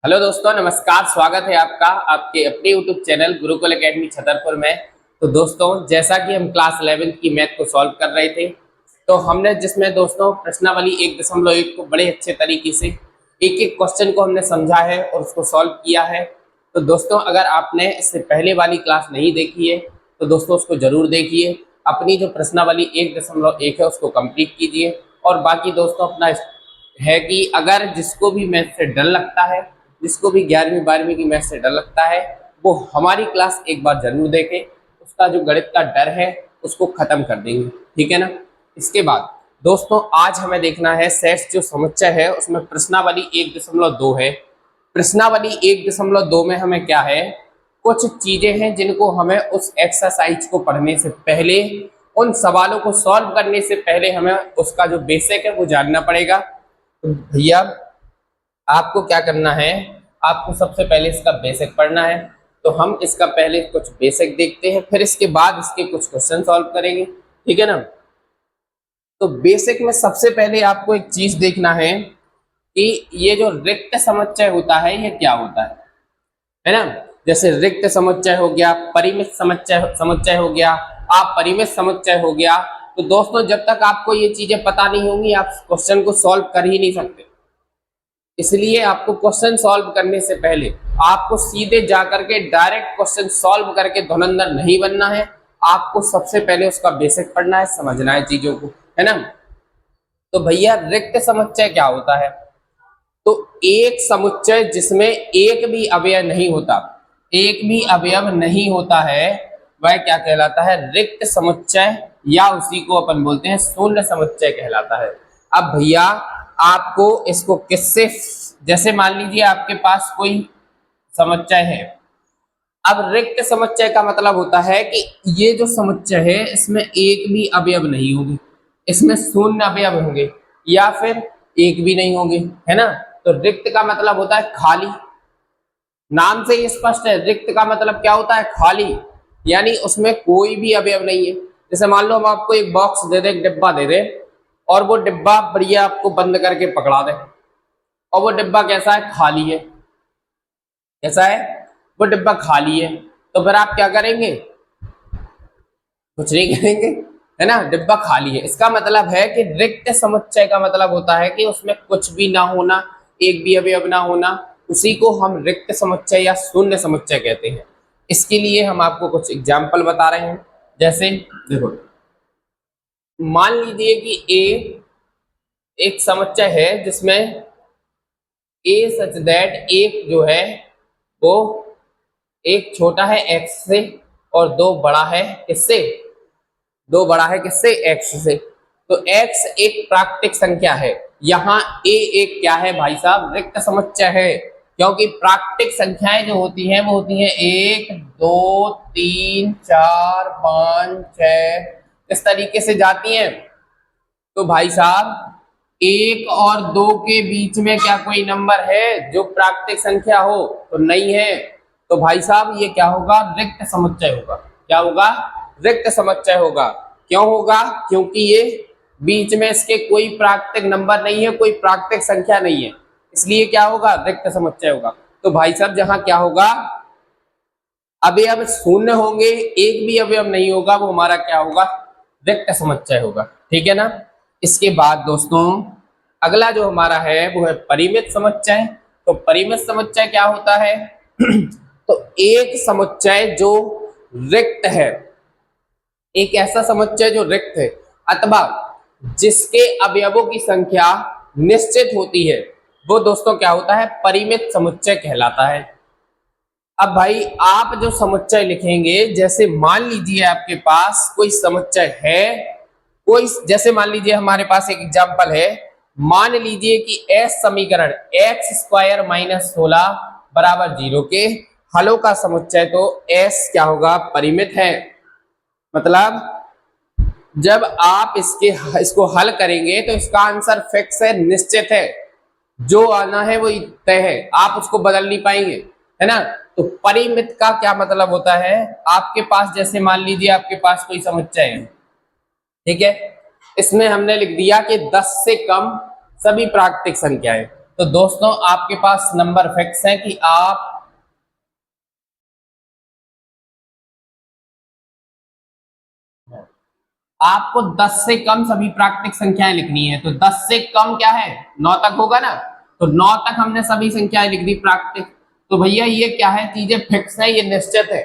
Hello दोस्तों, नमस्कार। स्वागत है आपका आपके अपने YouTube channel Gurukul academy Chhatarpur में। तो दोस्तों, जैसा कि हम क्लास 11th की मैथ को सॉल्व कर रहे थे, तो हमने जिसमें दोस्तों प्रश्नावली 1.1 को बड़े अच्छे तरीके से एक एक क्वेश्चन को हमने समझा है और उसको सॉल्व किया है। तो दोस्तों, अगर आपने इससे पहले वाली क्लास नहीं देखी है तो दोस्तों उसको जरूर देखिए। अपनी जो प्रश्नावली 1.1 है उसको कंप्लीट कीजिए। और बाकी दोस्तों अपना है कि अगर जिसको भी मैथ से डर लगता है, जिसको भी 11वीं 12वीं की मैथ से डर लगता है, वो हमारी क्लास एक बार जरूर देखें। उसका जो गणित का डर है उसको खत्म कर देंगे, ठीक है ना। इसके बाद दोस्तों आज हमें देखना है सेट्स जो समुच्चय है उसमें प्रश्नावली 1.2 है। प्रश्नावली 1.2 में हमें क्या है, कुछ चीजें हैं जिनको हमें उस एक्सरसाइज को पढ़ने से पहले, उन सवालों को सॉल्व करने से पहले हमें उसका जो बेसिक है वो जानना पड़ेगा। तो भैया आपको क्या करना है, आपको सबसे पहले इसका बेसिक पढ़ना है। तो हम इसका पहले कुछ बेसिक देखते हैं, फिर इसके बाद इसके कुछ क्वेश्चन सॉल्व करेंगे, ठीक है ना। तो बेसिक में सबसे पहले आपको एक चीज देखना है कि ये जो रिक्त समुच्चय होता है ये क्या होता है ना। जैसे रिक्त समुच्चय हो गया, परिमित समुच्चय समुच्चय हो गया, अपरिमित समुच्चय हो गया। तो दोस्तों जब तक आपको ये चीजें पता नहीं होंगी आप क्वेश्चन को सॉल्व कर ही नहीं सकते। इसलिए आपको क्वेश्चन सॉल्व करने से पहले आपको सीधे जाकर के डायरेक्ट क्वेश्चन सॉल्व करके धुरंधर नहीं बनना है। आपको सबसे पहले उसका बेसिक पढ़ना है, समझना है चीजों को, है ना। तो भैया रिक्त समुच्चय क्या होता है, तो एक समुच्चय जिसमें एक भी अवयव नहीं होता, एक भी अवयव नहीं होता है, वह क्या कहलाता है, रिक्त समुच्चय, या उसी को अपन बोलते हैं शून्य समुच्चय कहलाता है। अब भैया आपको इसको किससे, जैसे मान लीजिए आपके पास कोई समुच्चय है। अब रिक्त समुच्चय का मतलब होता है कि ये जो समुच्चय है इसमें एक भी अवयव नहीं होंगे, इसमें शून्य अवयव होंगे या फिर एक भी नहीं होंगे, है ना। तो रिक्त का मतलब होता है खाली। नाम से ही स्पष्ट है, रिक्त का मतलब क्या होता है, खाली, यानी उसमें कोई भी अवयव नहीं है। जैसे मान लो हम आपको एक बॉक्स दे दे, एक डिब्बा दे दे, और वो डिब्बा बढ़िया आपको बंद करके पकड़ा दे, और वो डिब्बा कैसा है, खाली है। कैसा है, वो डिब्बा खाली है। तो फिर आप क्या करेंगे, कुछ नहीं करेंगे, है ना, डिब्बा खाली है। इसका मतलब है कि रिक्त समुच्चय का मतलब होता है कि उसमें कुछ भी ना होना, एक भी अवयव ना होना, उसी को हम रिक्त समुच्चय या शून्य समुच्चय कहते हैं। इसके लिए हम आपको कुछ एग्जाम्पल बता रहे हैं। जैसे देखो, मान लीजिए कि ए एक समुच्चय है जिसमें ए सच दैट एक जो है वो एक छोटा है एक्स से और दो बड़ा है किससे, दो बड़ा है किससे, एक्स से। तो एक्स एक प्राकृतिक संख्या है, यहाँ ए एक क्या है भाई साहब, रिक्त समुच्चय है। क्योंकि प्राकृतिक संख्याएं जो होती हैं वो होती हैं 1 2 3 4 5 6, इस तरीके से जाती हैं। तो भाई साहब एक और दो के बीच में क्या कोई नंबर है जो प्राकृतिक संख्या हो, तो नहीं है। तो भाई साहब ये क्या होगा, रिक्त समुच्चय होगा। क्या होगा, रिक्त समुच्चय होगा। क्यों होगा, क्योंकि ये बीच में इसके कोई प्राकृतिक नंबर नहीं है, कोई प्राकृतिक संख्या नहीं है, इसलिए क्या होगा, रिक्त समुच्चय होगा। तो भाई साहब जहां क्या होगा, अवयव शून्य होंगे, एक भी अवयव नहीं होगा, वो हमारा क्या होगा, रिक्त समुच्चय होगा, ठीक है ना। इसके बाद दोस्तों अगला जो हमारा है वो है परिमित समुच्चय। तो परिमित समुच्चय क्या होता है तो एक समुच्चय जो रिक्त है, एक ऐसा समुच्चय जो रिक्त है अथवा जिसके अवयवों की संख्या निश्चित होती है, वो दोस्तों क्या होता है, परिमित समुच्चय कहलाता है। अब भाई आप जो समुच्चय लिखेंगे, जैसे मान लीजिए आपके पास कोई समुच्चय है, कोई जैसे मान लीजिए हमारे पास एक एग्जांपल है, मान लीजिए कि एस समीकरण एक्स स्क्वायर माइनस 16 बराबर 0 के हलों का समुच्चय, तो एस क्या होगा, परिमित है। मतलब जब आप इसको हल करेंगे तो इसका आंसर फिक्स है, निश्चित है, जो आना है वो तय है, आप उसको बदल नहीं पाएंगे, है ना। तो परिमित का क्या मतलब होता है, आपके पास जैसे मान लीजिए आपके पास कोई समुच्चय है, ठीक है, इसमें हमने लिख दिया कि 10 से कम सभी प्राकृतिक संख्याएं, तो दोस्तों आपके पास नंबर फिक्स है कि आपको 10 से कम सभी प्राकृतिक संख्याएं लिखनी है। तो 10 से कम क्या है, 9 तक होगा ना, तो 9 तक हमने सभी संख्याएं लिख दी प्राकृतिक। तो भैया ये क्या है, चीजें फिक्स है, ये निश्चित है,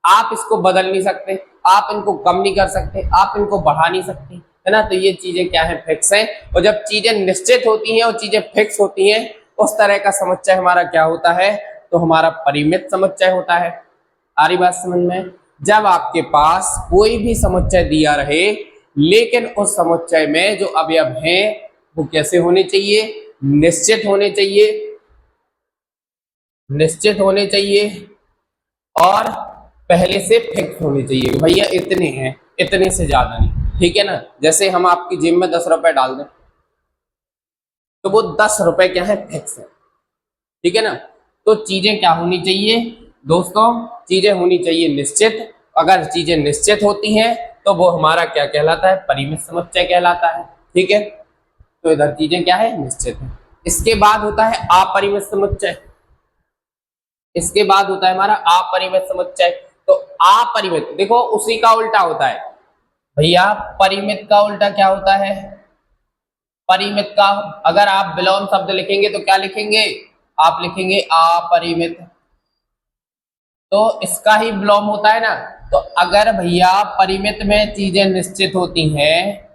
आप इसको बदल नहीं सकते, आप इनको कम नहीं कर सकते, आप इनको बढ़ा नहीं सकते, है ना। तो ये चीजें क्या है, फिक्स है। और जब चीजें निश्चित होती हैं और चीजें फिक्स होती हैं, उस तरह का समुच्चय हमारा क्या होता है, तो हमारा परिमित समुच्चय होता है। आ रही बात समझ में। जब आपके पास कोई भी समुच्चय दिया रहे, लेकिन उस समुच्चय में जो अवयव हैं वो कैसे होने चाहिए, निश्चित होने चाहिए, निश्चित होने चाहिए और पहले से फिक्स होनी चाहिए, भैया इतने हैं, इतने से ज्यादा नहीं, ठीक है ना। जैसे हम आपकी जेब में 10 रुपए डाल दें, तो वो 10 रुपए क्या है, फिक्स है, ठीक है ना। तो चीजें क्या होनी चाहिए दोस्तों, चीजें होनी चाहिए निश्चित। अगर चीजें निश्चित होती हैं तो वो हमारा क्या कहलाता है, परिमित समुच्चय कहलाता है, ठीक है। तो इधर चीजें क्या है, निश्चित है। इसके बाद होता है अपरिमित समुच्चय, इसके बाद होता है हमारा अपरिमित समुच्चय। तो अपरिमित देखो उसी का उल्टा होता है भैया, परिमित का उल्टा क्या होता है, परिमित का अगर आप विलोम शब्द लिखेंगे तो क्या लिखेंगे, आप लिखेंगे अपरिमित, तो इसका ही विलोम होता है ना। तो अगर भैया परिमित में चीजें निश्चित होती हैं,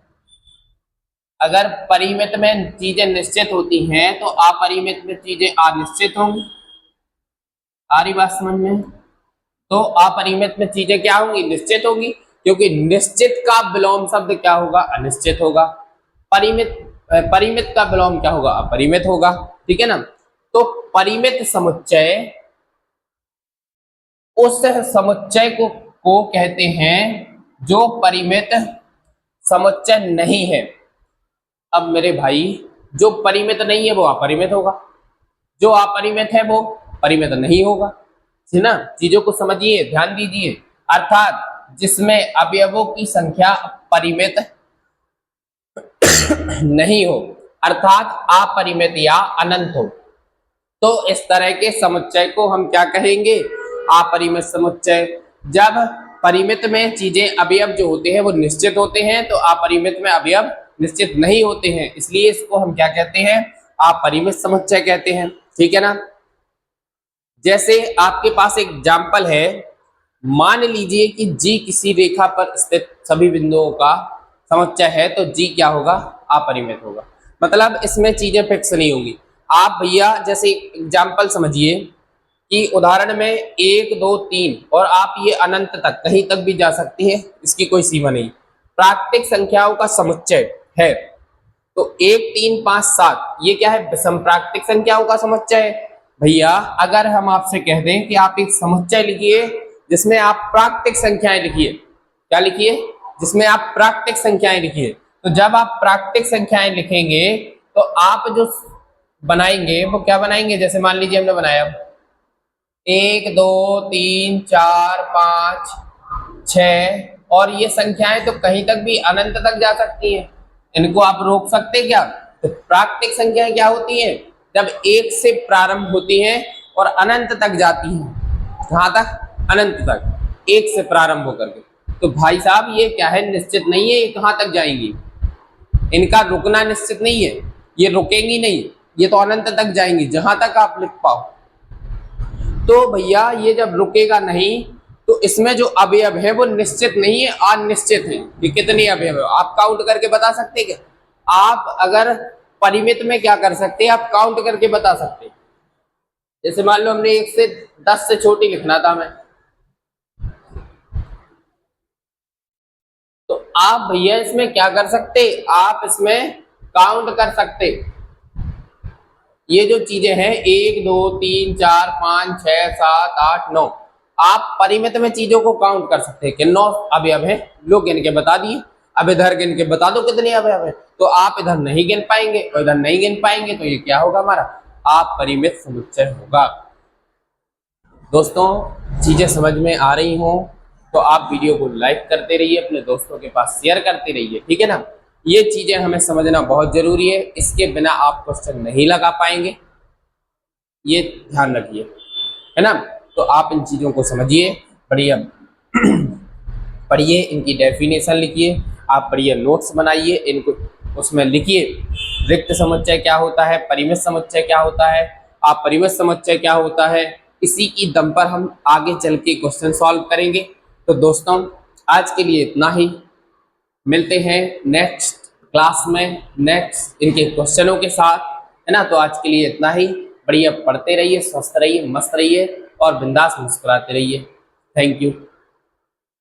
अगर परिमित में चीजें निश्चित होती हैं तो अपरिमित में चीजें अनिश्चित होंगी। आ रही बात समझ में। तो अपरिमित में चीजें क्या होंगी, निश्चित होंगी, क्योंकि निश्चित का विलोम शब्द क्या होगा, अनिश्चित होगा। परिमित परिमित का विलोम क्या होगा, अपरिमित होगा, ठीक है ना। तो परिमित समुच्चय उस समुच्चय को कहते हैं जो परिमित समुच्चय नहीं है। अब मेरे भाई जो परिमित नहीं है वो अपरिमित होगा, जो अपरिमित है वो परिमित नहीं होगा, है ना। चीजों को समझिए, ध्यान दीजिए। अर्थात जिसमें अवयवों की संख्या परिमित नहीं हो, अर्थात अपरिमित या अनंत हो, तो इस तरह के समुच्चय को हम क्या कहेंगे, अपरिमित समुच्चय। जब परिमित में चीजें अवयव जो होते हैं वो निश्चित होते हैं, तो अपरिमित में अवयव निश्चित नहीं होते हैं, इसलिए इसको हम क्या कहते हैं, अपरिमित समुच्चय कहते हैं, ठीक है ना। जैसे आपके पास एक एग्जाम्पल है, मान लीजिए कि जी किसी रेखा पर स्थित सभी बिंदुओं का समुच्चय है, तो जी क्या होगा, अपरिमित होगा। मतलब इसमें चीजें फिक्स नहीं होंगी। आप भैया जैसे एग्जाम्पल समझिए कि उदाहरण में 1 2 3 और आप ये अनंत तक कहीं तक भी जा सकती है, इसकी कोई सीमा नहीं। प्राकृतिक संख्याओं का समुच्चय है, तो 1 3 5 7 ये क्या है, विषम प्राकृतिक संख्याओं का समुच्चय है। भैया अगर हम आपसे कह दें कि आप एक समुच्चय लिखिए जिसमें आप प्राकृतिक संख्याएं लिखिए, क्या लिखिए, जिसमें आप प्राकृतिक संख्याएं लिखिए, तो जब आप प्राकृतिक संख्याएं लिखेंगे तो आप जो बनाएंगे वो क्या बनाएंगे, जैसे मान लीजिए हमने बनाया 1 2 3 4 5 6, और ये संख्याएं तो कहीं तक भी अनंत तक जा सकती हैं, इनको आप रोक सकते क्या। तो प्राकृतिक संख्याएं क्या होती हैं, जब 1 से प्रारंभ होती हैं और अनंत तक जाती हैं, कहां तक, अनंत तक, 1 से प्रारंभ होकर के। तो भाई साहब ये क्या है, निश्चित नहीं है, ये कहां तक जाएंगी, इनका रुकना निश्चित नहीं है, ये रुकेंगी नहीं, ये तो अनंत तक जाएंगी, जहां तक आप लिख पाओ। तो भैया ये जब रुकेगा नहीं, तो इसमें जो अवयव है वो निश्चित नहीं है, अनिश्चित है। कि कितने अवयव है आप काउंट करके बता सकते क्या, आप अगर परिमित में क्या कर सकते हैं, आप काउंट करके बता सकते हैं। जैसे मान लो हमने 1 से 10 से छोटी लिखना था हमें, तो आप भैया इसमें क्या कर सकते, आप इसमें काउंट कर सकते। ये जो चीजें हैं 1 2 3 4 5 6 7 8 9, आप परिमित में चीजों को काउंट कर सकते हैं कि 9 अवयव हैं, लो गिन के बता दिए। अब इधर गिन के बता दो कितने अवयव हैं, तो आप इधर नहीं गिन पाएंगे और इधर नहीं गिन पाएंगे, तो ये क्या होगा, हमारा अपरिमित समुच्चय होगा। दोस्तों चीजें समझ में आ रही हो तो आप वीडियो को लाइक करते रहिए, अपने दोस्तों के पास शेयर करते रहिए, ठीक है ना। ये चीजें हमें समझना बहुत जरूरी है, इसके बिना आप क्वेश्चन नहीं लगा पाएंगे, ये ध्यान रखिए, है ना। तो आप इन चीजों को समझिए, बढ़िया पढ़िए, इनकी डेफिनेशन लिखिए, आप बढ़िया नोट्स बनाइए, इनको उसमें लिखिए रिक्त समुच्चय क्या होता है, परिमित समुच्चय क्या होता है, आप परिमित समुच्चय क्या होता है, इसी की दम पर हम आगे चल के क्वेश्चन सॉल्व करेंगे। तो दोस्तों आज के लिए इतना ही, मिलते हैं नेक्स्ट क्लास में नेक्स्ट इनके क्वेश्चनों के साथ, है ना। तो आज के लिए इतना ही, बढ़िया पढ़ते रहिए, स्वस्थ रहिए, मस्त रहिए और बिंदास मुस्कुराते रहिए। Thank you.